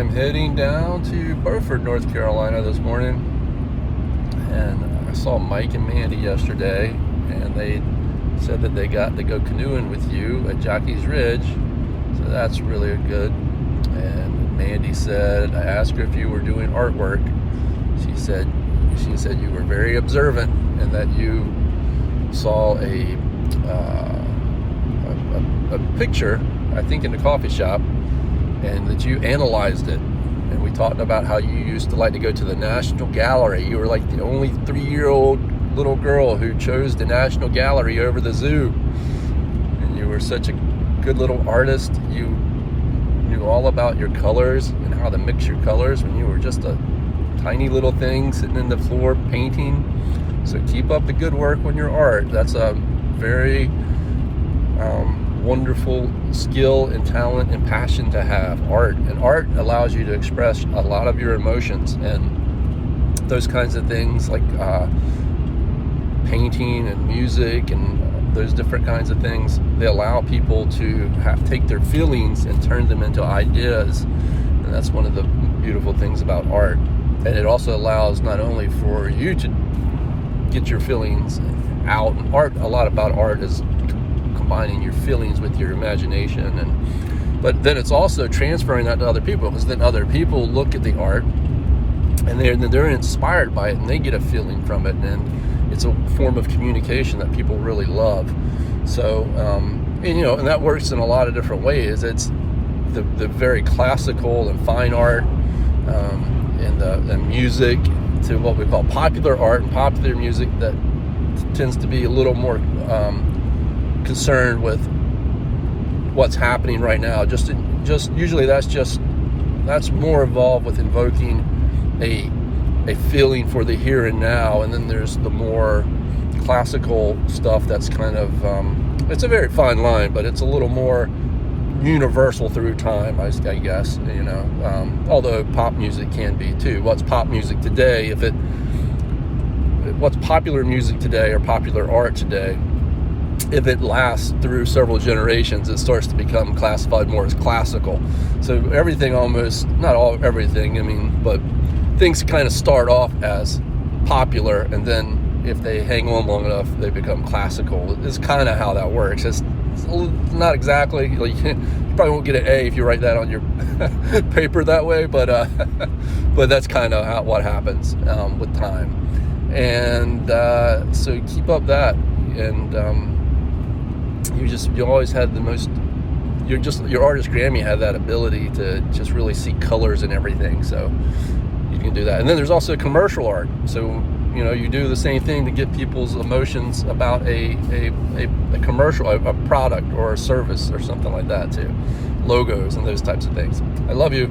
I'm heading down to Beaufort, North Carolina this morning, and I saw Mike and Mandy yesterday, and they said that they got to go canoeing with you at Jockey's Ridge, so that's really good. And Mandy said, I asked her if you were doing artwork. She said you were very observant and that you saw a picture, I think in the coffee shop, and that you analyzed it. And we talked about how you used to like to go to the National Gallery. You were like the only 3-year-old little girl who chose the National Gallery over the zoo. And you were such a good little artist. You knew all about your colors and how to mix your colors when you were just a tiny little thing sitting in the floor painting. So keep up the good work on your art. That's a very wonderful skill and talent and passion to have. Art allows you to express a lot of your emotions, and those kinds of things like painting and music and those different kinds of things, they allow people to take their feelings and turn them into ideas. And that's one of the beautiful things about art. And it also allows not only for you to get your feelings out. A lot about art is combining your feelings with your imagination, but then it's also transferring that to other people, because then other people look at the art and they're inspired by it and they get a feeling from it, and it's a form of communication that people really love. So and that works in a lot of different ways. It's the very classical and fine art, and the music, to what we call popular art and popular music that tends to be a little more concerned with what's happening right now. Just usually that's more involved with invoking a feeling for the here and now. And then there's the more classical stuff that's kind of it's a very fine line, but it's a little more universal through time, I guess, although pop music can be too. What's pop music today, what's popular music today or popular art today, if it lasts through several generations, it starts to become classified more as classical. So everything, almost, not all everything, but things kind of start off as popular, and then if they hang on long enough, they become classical. It's kind of how that works. It's not exactly, you probably won't get an A if you write that on your paper that way, but that's kind of what happens with time. And so keep up that, and you always had the most, your artist Grammy had that ability to just really see colors and everything, so you can do that. And then there's also commercial art, so you do the same thing to get people's emotions about a commercial, a product or a service or something like that too. Logos and those types of things. I love you.